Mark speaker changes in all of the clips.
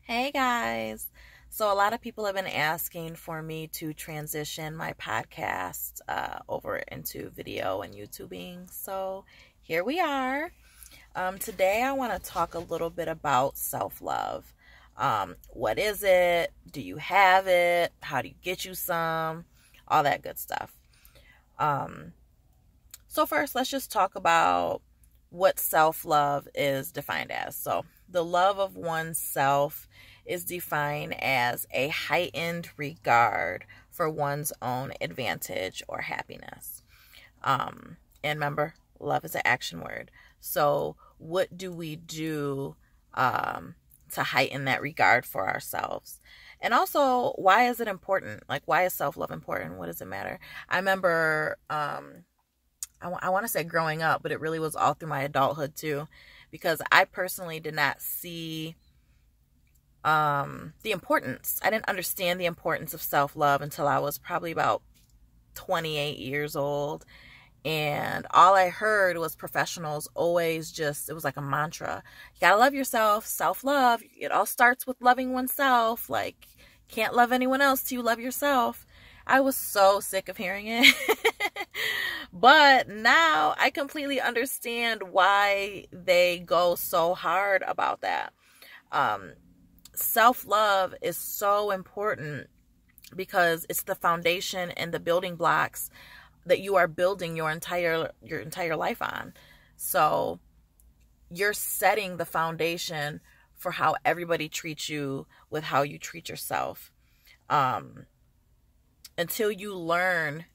Speaker 1: Hey guys. So a lot of people have been asking for me to transition my podcast over into video and YouTubing. So here we are. Today I want to talk a little bit about self-love. What is it? Do you have it? How do you get you some? All that good stuff. So first, let's just talk about what self-love is defined as. So the love of oneself is defined as a heightened regard for one's own advantage or happiness. And remember, love is an action word. So what do we do to heighten that regard for ourselves? And also, why is it important? Like, why is self-love important? What does it matter? I remember, I want to say growing up, but it really was all through my adulthood too, because I personally did not see the importance. I didn't understand the importance of self-love until I was probably about 28 years old. And all I heard was professionals always it was like a mantra. You gotta love yourself, self-love. It all starts with loving oneself. Like, can't love anyone else till you love yourself. I was so sick of hearing it. But now I completely understand why they go so hard about that. Self-love is so important because it's the foundation and the building blocks that you are building your entire life on. So you're setting the foundation for how everybody treats you with how you treat yourself. Until you learn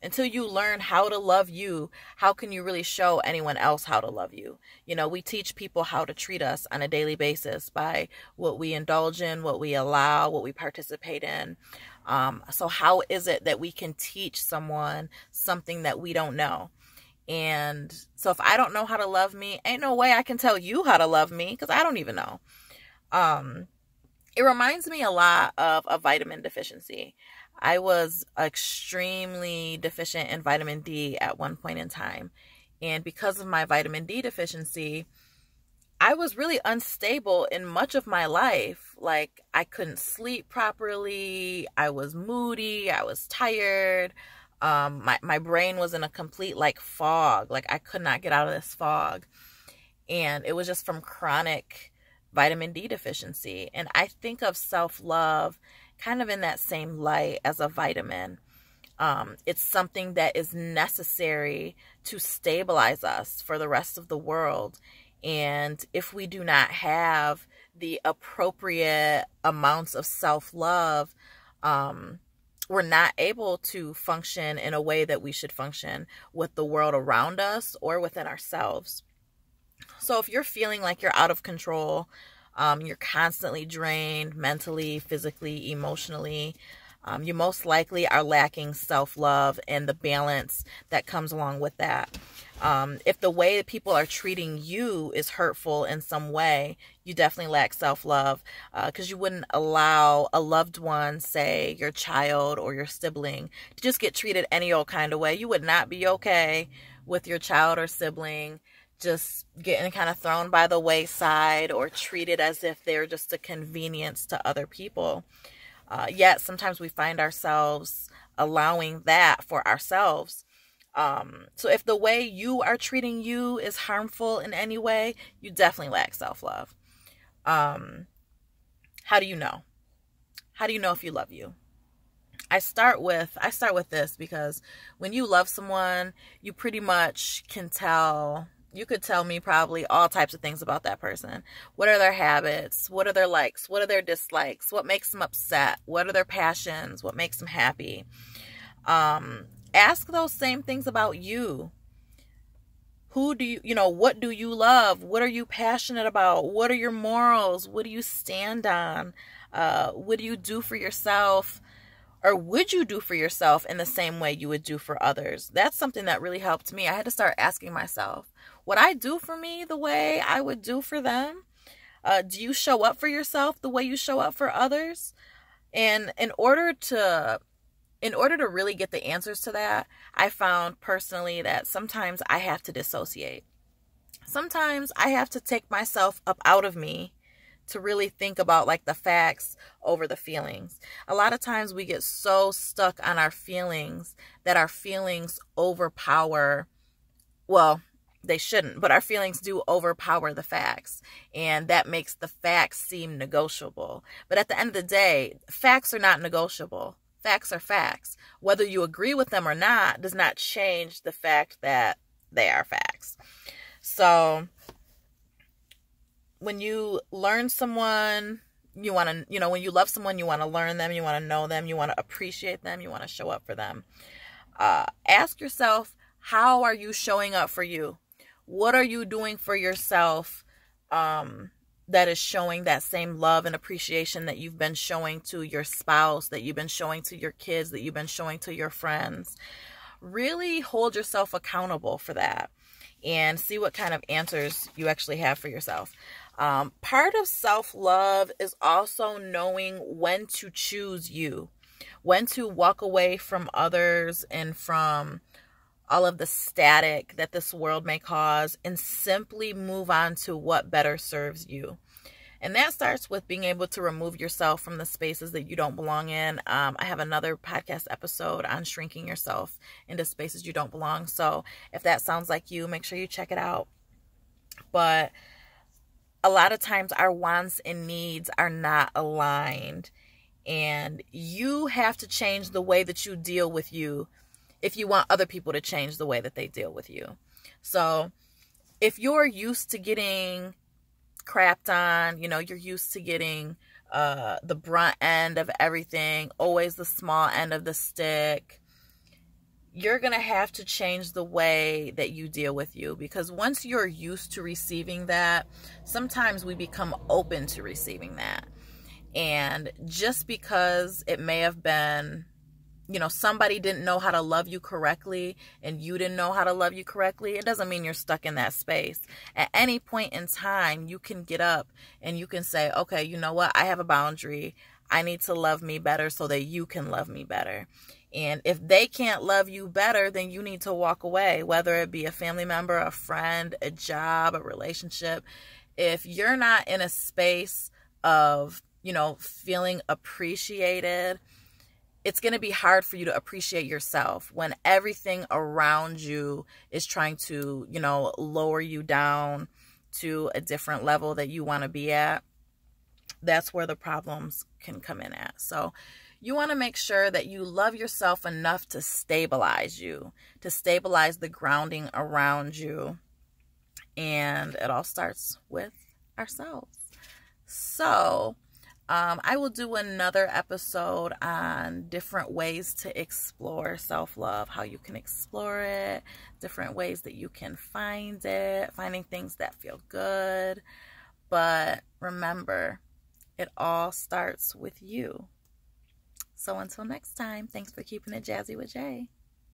Speaker 1: how to love you, how can you really show anyone else how to love you? You know, we teach people how to treat us on a daily basis by what we indulge in, what we allow, what we participate in. So how is it that we can teach someone something that we don't know? And so if I don't know how to love me, ain't no way I can tell you how to love me, because I don't even know. It reminds me a lot of a vitamin deficiency. I was extremely deficient in vitamin D at one point in time. And because of my vitamin D deficiency, I was really unstable in much of my life. Like, I couldn't sleep properly. I was moody. I was tired. My brain was in a complete fog. Like, I could not get out of this fog. And it was just from chronic vitamin D deficiency. And I think of self-love kind of in that same light as a vitamin. It's something that is necessary to stabilize us for the rest of the world. And if we do not have the appropriate amounts of self-love, we're not able to function in a way that we should function with the world around us or within ourselves. So if you're feeling like you're out of control, you're constantly drained mentally, physically, emotionally, you most likely are lacking self-love and the balance that comes along with that. If the way that people are treating you is hurtful in some way, you definitely lack self-love, because you wouldn't allow a loved one, say your child or your sibling, to just get treated any old kind of way. You would not be okay with your child or sibling just getting kind of thrown by the wayside or treated as if they're just a convenience to other people. Yet sometimes we find ourselves allowing that for ourselves. So if the way you are treating you is harmful in any way, you definitely lack self-love. How do you know? How do you know if you love you? I start with this because when you love someone, you pretty much can tell. You could tell me probably all types of things about that person. What are their habits? What are their likes? What are their dislikes? What makes them upset? What are their passions? What makes them happy? Ask those same things about you. What do you love? What are you passionate about? What are your morals? What do you stand on? What do you do for yourself? Or would you do for yourself in the same way you would do for others? That's something that really helped me. I had to start asking myself, would I do for me the way I would do for them? Do you show up for yourself the way you show up for others? And in order to really get the answers to that, I found personally that sometimes I have to dissociate. Sometimes I have to take myself up out of me to really think about like the facts over the feelings. A lot of times we get so stuck on our feelings that our feelings overpower, well, they shouldn't, but our feelings do overpower the facts, and that makes the facts seem negotiable. But at the end of the day, facts are not negotiable. Facts are facts. Whether you agree with them or not does not change the fact that they are facts. So when you learn someone, you want to, when you love someone, you want to learn them, you want to know them, you want to appreciate them, you want to show up for them. Ask yourself, how are you showing up for you? What are you doing for yourself that is showing that same love and appreciation that you've been showing to your spouse, that you've been showing to your kids, that you've been showing to your friends? Really hold yourself accountable for that and see what kind of answers you actually have for yourself. Part of self-love is also knowing when to choose you, when to walk away from others and from all of the static that this world may cause, and simply move on to what better serves you. And that starts with being able to remove yourself from the spaces that you don't belong in. I have another podcast episode on shrinking yourself into spaces you don't belong. So if that sounds like you, make sure you check it out. But a lot of times our wants and needs are not aligned, and you have to change the way that you deal with you if you want other people to change the way that they deal with you. So if you're used to getting crapped on, you're used to getting the brunt end of everything, always the small end of the stick, you're going to have to change the way that you deal with you, because once you're used to receiving that, sometimes we become open to receiving that. And just because it may have been, somebody didn't know how to love you correctly and you didn't know how to love you correctly, it doesn't mean you're stuck in that space. At any point in time, you can get up and you can say, okay, you know what? I have a boundary. I need to love me better so that you can love me better. And if they can't love you better, then you need to walk away, whether it be a family member, a friend, a job, a relationship. If you're not in a space of, feeling appreciated, it's going to be hard for you to appreciate yourself when everything around you is trying to, lower you down to a different level that you want to be at. That's where the problems can come in at. So you want to make sure that you love yourself enough to stabilize you, to stabilize the grounding around you. And it all starts with ourselves. So I will do another episode on different ways to explore self-love, how you can explore it, different ways that you can find it, finding things that feel good. But remember, it all starts with you. So until next time, thanks for keeping it jazzy with Jay.